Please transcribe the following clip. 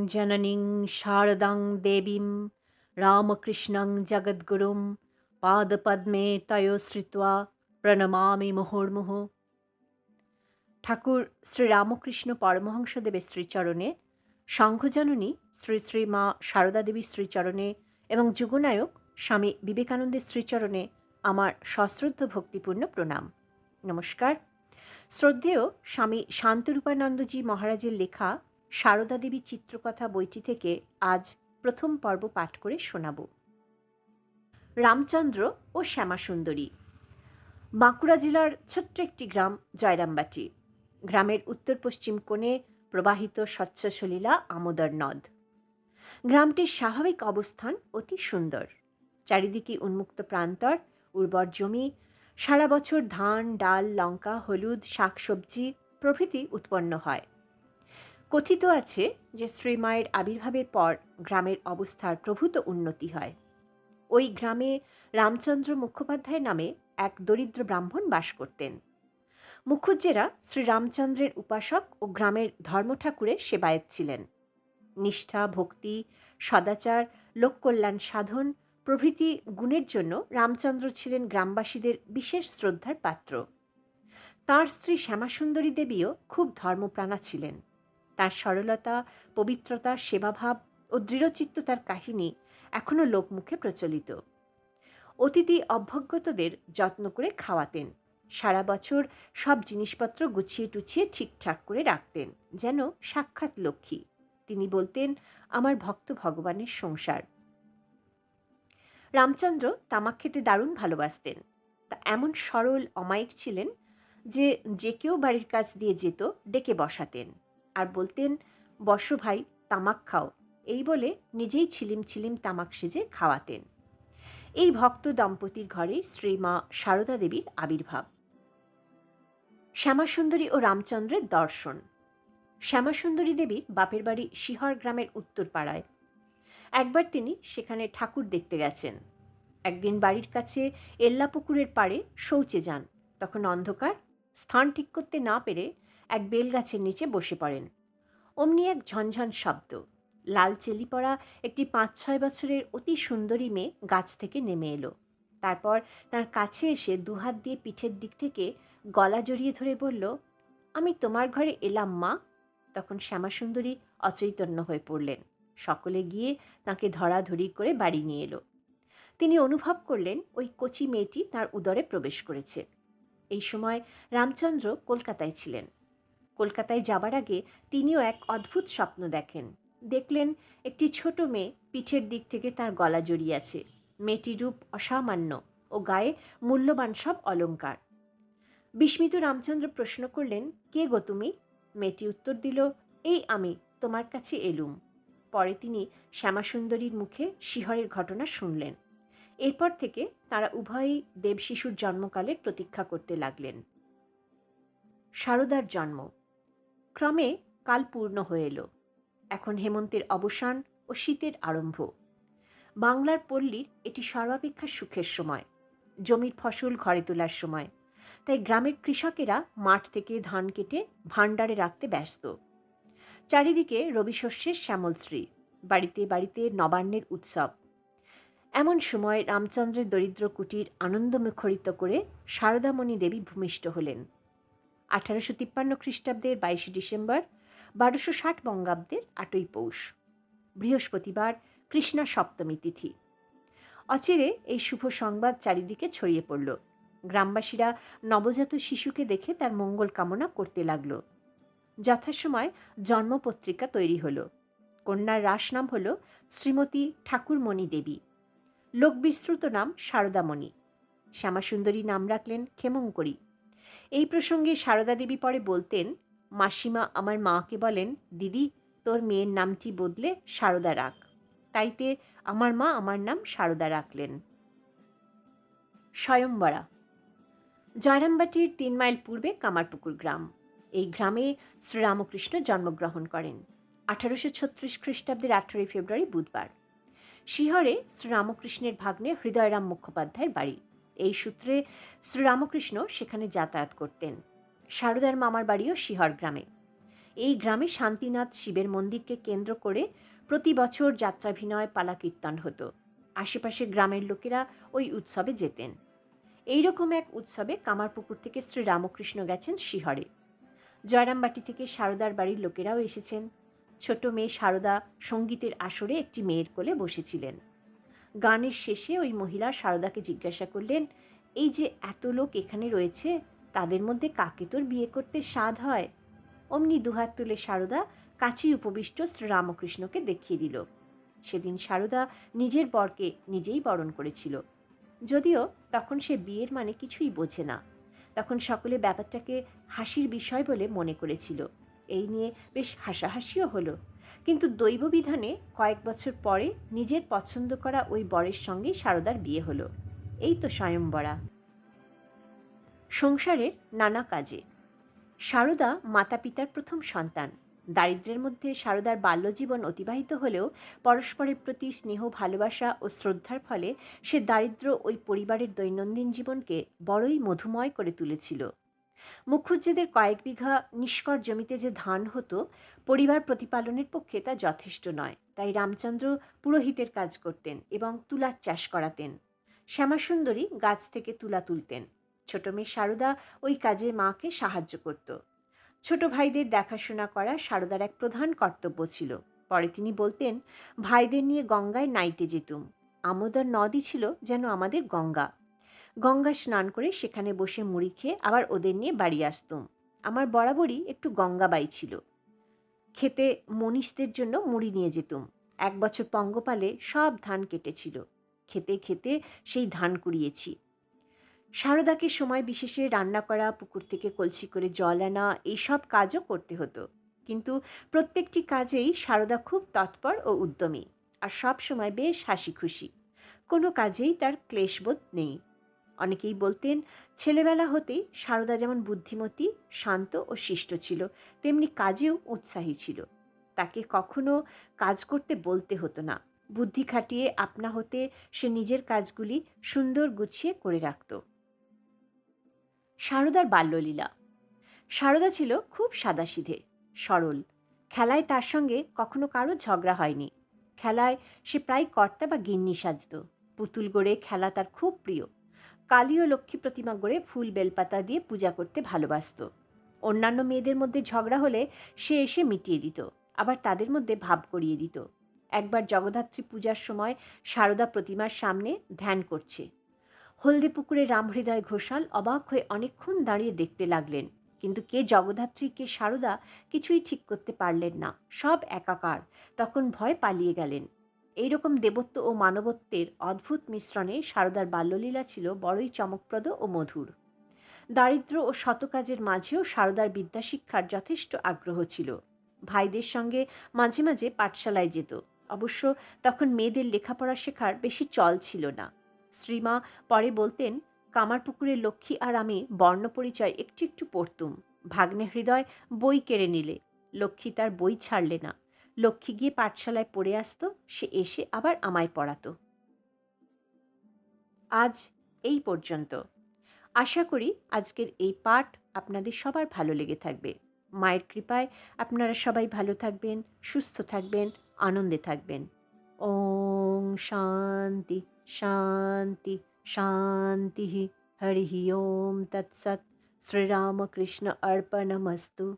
জননীং শারদাং দেবীং রামকৃষ্ণং জগদ্গুরুং পাদপদ্মে তয়োশ্রিত্বা প্রণমামি মুহুর্মুহু। ঠাকুর শ্রীরামকৃষ্ণ পরমহংসদেবের শ্রীচরণে, সংঘজননী শ্রী শ্রী মা সারদা দেবীর শ্রীচরণে এবং যুগনায়ক স্বামী বিবেকানন্দের শ্রীচরণে আমার সশ্রদ্ধ ভক্তিপূর্ণ প্রণাম। নমস্কার। শ্রদ্ধেয় স্বামী শান্তরূপানন্দজি মহারাজের লেখা সারদা দেবী চিত্রকথা বইটি থেকে আজ প্রথম পর্ব পাঠ করে শোনাব। রামচন্দ্র ও শ্যামাসুন্দরী। বাঁকুড়া জেলার ছোট্ট একটি গ্রাম জয়রামবাটি। গ্রামের উত্তর পশ্চিম কোণে প্রবাহিত স্বচ্ছ সলিলা আমোদর নদ। গ্রামটির স্বাভাবিক অবস্থান অতি সুন্দর। চারিদিকে উন্মুক্ত প্রান্তর, উর্বর জমি, সারা বছর ধান, ডাল, লঙ্কা, হলুদ, শাকসবজি প্রভৃতি উৎপন্ন হয়। কথিত আছে যে শ্রীমায়ের আবির্ভাবের পর গ্রামের অবস্থার প্রভূত উন্নতি হয়। ওই গ্রামে রামচন্দ্র মুখোপাধ্যায় নামে এক দরিদ্র ব্রাহ্মণ বাস করতেন। মুখুজ্জেরা শ্রীরামচন্দ্রের উপাসক ও গ্রামের ধর্মঠাকুরের সেবায়েত ছিলেন। নিষ্ঠা, ভক্তি, সদাচার, লোককল্যাণ সাধন প্রভৃতি গুণের জন্য রামচন্দ্র ছিলেন গ্রামবাসীদের বিশেষ শ্রদ্ধার পাত্র। তাঁর স্ত্রী শ্যামাসুন্দরী দেবীও খুব ধর্মপ্রাণা ছিলেন। তাঁর সরলতা, পবিত্রতা, সেবাভাব ও দৃঢ়চিত্ততার কাহিনী এখনও লোকমুখে প্রচলিত। অতিথি অভ্যাগতদের যত্ন করে খাওয়াতেন। সারা বছর সব জিনিসপত্র গুছিয়ে টুছিয়ে ঠিকঠাক করে রাখতেন, যেন সাক্ষাৎ লক্ষ্মী। তিনি বলতেন, আমার ভক্ত ভগবানের সংসার। রামচন্দ্র তামাক খেতে দারুণ ভালোবাসতেন। তা এমন সরল অমায়িক ছিলেন যে যে কেউ বাড়ির কাছ দিয়ে যেত ডেকে বসাতেন আর বলতেন, বসো ভাই, তামাক খাও। এই বলে নিজেই ছিলিম ছিলিম তামাক সেজে খাওয়াতেন। এই ভক্ত দম্পতির ঘরে শ্রীমা সারদা দেবীর আবির্ভাব। শ্যামাসুন্দরী ও রামচন্দ্রের দর্শন। শ্যামাসুন্দরী দেবীর বাপের বাড়ি শিহর গ্রামের উত্তর পাড়ায়। একবার তিনি সেখানে ঠাকুর দেখতে গেছেন। একদিন বাড়ির কাছে এল্লাপুকুরের পাড়ে শৌচে যান। তখন অন্ধকার। স্থান ঠিক করতে না পেরে এক বেলগাছের নিচে বসে পড়েন। অমনি এক ঝনঝন শব্দ। লাল চেলি পরা একটি ৫-৬ বছরের অতি সুন্দরী মেয়ে গাছ থেকে নেমে এলো। তারপর তার কাছে এসে দুহাত দিয়ে পিঠের দিক থেকে গলা জড়িয়ে ধরে বলল, আমি তোমার ঘরে এলাম মা। তখন শ্যামাসুন্দরী অচৈতন্য হয়ে পড়লেন। সকলে গিয়ে তাকে ধরাধরি করে বাড়ি নিয়ে এলো। তিনি অনুভব করলেন ওই কচি মেয়েটি তার উদরে প্রবেশ করেছে। এই সময় রামচন্দ্র কলকাতায় ছিলেন। কলকাতায় যাবার আগে তিনিও এক অদ্ভুত স্বপ্ন দেখেন। দেখলেন একটি ছোট মেয়ে পিঠের দিক থেকে তার গলা জড়িয়ে আছে। মেয়েটির রূপ অসামান্য ও গায়ে মূল্যবান সব অলংকার। বিস্মিত রামচন্দ্র প্রশ্ন করলেন, কে গো তুমি? মেয়েটি উত্তর দিল, এই আমি তোমার কাছে এলুম। পরে তিনি শ্যামাসুন্দরীর মুখে শিহরের ঘটনা শুনলেন। এরপর থেকে তারা উভয়ই দেবশিশুর জন্মকালের প্রতীক্ষা করতে লাগলেন। সারদার জন্ম। ক্রমে কাল পূর্ণ হয়ে এলো। এখন হেমন্তের অবসান ও শীতের আরম্ভ। বাংলার পল্লীর এটি সর্বাপেক্ষা সুখের সময়। জমির ফসল ঘরে তোলার সময়। তাই গ্রামের কৃষকেরা মাঠ থেকে ধান কেটে ভাণ্ডারে রাখতে ব্যস্ত। চারিদিকে রবিশস্যের শ্যামলশ্রী। বাড়িতে বাড়িতে নবান্নের উৎসব। এমন সময় রামচন্দ্রের দরিদ্র কুটির আনন্দমুখরিত করে সারদামণি দেবী ভূমিষ্ঠ হলেন। 1853 খ্রিস্টাব্দের 22 ডিসেম্বর, 1260 বঙ্গাব্দের 8ই পৌষ, বৃহস্পতিবার, কৃষ্ণা সপ্তমী তিথি। অচিরে এই শুভ সংবাদ চারিদিকে ছড়িয়ে পড়ল। গ্রামবাসীরা নবজাত শিশুকে দেখে তার মঙ্গল কামনা করতে লাগল। যথাসময় জন্মপত্রিকা তৈরি হলো। কন্যার রাস নাম হল শ্রীমতী ঠাকুরমণি দেবী। লোকবিশ্রুত নাম সারদামণি। শ্যামাসুন্দরী নাম রাখলেন ক্ষেমঙ্করী। এই প্রসঙ্গে সারদা দেবী পরে বলতেন, মাসিমা আমার মাকে বলেন, দিদি তোর মেয়ের নামটি বদলে সারদা রাখ। তাইতে আমার মা আমার নাম সারদা রাখলেন। স্বয়ম্বরা। জয়রামবাটির 3 মাইল পূর্বে কামারপুকুর গ্রাম। এই গ্রামে শ্রীরামকৃষ্ণ জন্মগ্রহণ করেন 1836 খ্রিস্টাব্দের 18 ফেব্রুয়ারি বুধবার। শিহরে শ্রীরামকৃষ্ণের ভাগ্নে হৃদয়রাম মুখোপাধ্যায়ের বাড়ি। এই সূত্রে শ্রীরামকৃষ্ণ সেখানে যাতায়াত করতেন। সারদার মামার বাড়িও শিহর গ্রামে। এই গ্রামে শান্তিনাথ শিবের মন্দিরকে কেন্দ্র করে প্রতি বছর যাত্রাভিনয় পালা কীর্তন হতো। আশেপাশের গ্রামের লোকেরা ওই উৎসবে যেতেন। এইরকম এক উৎসবে কামারপুকুর থেকে শ্রীরামকৃষ্ণ গেছেন শিহরে। জয়রামবাটি থেকে সারদার বাড়ির লোকেরাও এসেছেন। ছোট মেয়ে সারদা সঙ্গীতের আসরে একটি মেয়ের কোলে বসেছিলেন। গানের শেষে ওই মহিলা সারদাকে জিজ্ঞাসা করলেন, এই যে এত লোক এখানে রয়েছে, তাদের মধ্যে কাকে তোর বিয়ে করতে সাধ হয়? অমনি দুহাত তুলে সারদা কাছে উপবিষ্ট শ্রীরামকৃষ্ণকে দেখিয়ে দিল। সেদিন সারদা নিজের বরকে নিজেই বরণ করেছিল। যদিও তখন সে বিয়ের মানে কিছুই বোঝে না। তখন সকলে ব্যাপারটাকে হাসির বিষয় বলে মনে করেছিল। এই নিয়ে বেশ হাসাহাসিও হলো। কিন্তু দৈববিধানে কয়েক বছর পরে নিজের পছন্দ করা ওই বরের সঙ্গেই সারদার বিয়ে হলো। এই তো স্বয়ংবরা। সংসারের নানা কাজে সারদা মাতা পিতার প্রথম সন্তান। দারিদ্র্যের মধ্যে সারদার বাল্যজীবন অতিবাহিত হলেও পরস্পরের প্রতি স্নেহ, ভালোবাসা ও শ্রদ্ধার ফলে সে দারিদ্র্য ওই পরিবারের দৈনন্দিন জীবনকে বড়ই মধুময় করে তুলেছিল। মুখুজ্জেদের কয়েক বিঘা নিষ্কর জমিতে যে ধান হতো, পরিবার প্রতিপালনের পক্ষে তা যথেষ্ট নয়। তাই রামচন্দ্র পুরোহিতের কাজ করতেন এবং তুলার চাষ করাতেন। শ্যামাসুন্দরী গাছ থেকে তুলা তুলতেন। ছোট মেয়ে সারদা ওই কাজে মাকে সাহায্য করত। ছোট ভাইদের দেখাশোনা করা সারদার এক প্রধান কর্তব্য ছিল। পরে তিনি বলতেন, ভাইদের নিয়ে গঙ্গায় নাইতে যেতুম। আমোদার নদই ছিল যেন আমাদের গঙ্গা। গঙ্গা স্নান করে সেখানে বসে মুড়ি খেয়ে আবার ওদের নিয়ে বাড়ি আসতুম। আমার বরাবরই একটু গঙ্গাবাই ছিল। খেতে মনীষদের জন্য মুড়ি নিয়ে যেতুম। এক বছর পঙ্গপালে সব ধান কেটেছিল। খেতে খেতে সেই ধান কুড়িয়েছি। সারদাকে সময় বিশেষে রান্না করা, পুকুর থেকে কলসি করে জল আনা, এইসব কাজও করতে হতো। কিন্তু প্রত্যেকটি কাজেই সারদা খুব তৎপর ও উদ্যমী, আর সব সময় বেশ হাসি খুশি। কোনো কাজেই তার ক্লেশবোধ নেই। অনেকেই বলতেন, ছেলেবেলা হতেই সারদা যেমন বুদ্ধিমতী, শান্ত ও শিষ্ট ছিল, তেমনি কাজেও উৎসাহী ছিল। তাকে কখনো কাজ করতে বলতে হতো না। বুদ্ধি খাটিয়ে আপনা হতে সে নিজের কাজগুলি সুন্দর গুছিয়ে করে রাখত। সারদার বাল্যলীলা। সারদা ছিল খুব সাদাসিধে, সরল। খেলায় তার সঙ্গে কখনো কারো ঝগড়া হয়নি। খেলায় সে প্রায় কর্তা বা গিন্নি সাজত। পুতুল গড়ে খেলা তার খুব প্রিয়। কালী ও লক্ষ্মী প্রতিমা গড়ে ফুল বেলপাতা দিয়ে পূজা করতে ভালোবাসত। অন্যান্য মেয়েদের মধ্যে ঝগড়া হলে সে এসে মিটিয়ে দিত, আবার তাদের মধ্যে ভাব করিয়ে দিত। একবার জগদ্ধাত্রী পূজার সময় সারদা প্রতিমার সামনে ধ্যান করছে। হলদিপুকুরে রামহৃদয় ঘোষাল অবাক হয়ে অনেকক্ষণ দাঁড়িয়ে দেখতে লাগলেন। কিন্তু কে জগদ্ধাত্রী কে সারদা কিছুই ঠিক করতে পারলেন না। সব একাকার। তখন ভয় পালিয়ে গেলেন। এইরকম দেবত্ব ও মানবত্বের অদ্ভুত মিশ্রণে সারদার বাল্যলীলা ছিল বড়ই চমকপ্রদ ও মধুর। দারিদ্র্য ও শতকাজের মাঝেও সারদার বিদ্যাশিক্ষার যথেষ্ট আগ্রহ ছিল। ভাইদের সঙ্গে মাঝে মাঝে পাঠশালায় যেত। অবশ্য তখন মেয়েদের লেখাপড়া শেখার বেশি চল ছিল না। শ্রীমা পরে বলতেন, কামারপুকুরের লক্ষ্মী আর আমি বর্ণপরিচয় একটু একটু পড়তুম। ভাগ্নে হৃদয় বই কেড়ে নিলে, লক্ষ্মী তার বই ছাড়লে না। লক্ষ্মী গিয়ে পাঠশালায় পড়ে আসতো, সে এসে আবার আমায় পড়াতো। আজ এই পর্যন্ত। আশা করি আজকের এই পাঠ আপনাদের সবার ভালো লেগে থাকবে। মায়ের কৃপায় আপনারা সবাই ভালো থাকবেন, সুস্থ থাকবেন, আনন্দে থাকবেন। ওম শান্তি শান্তি শান্তি। হরি ওম তৎসৎ। শ্রীরামকৃষ্ণ অর্পণমস্তু।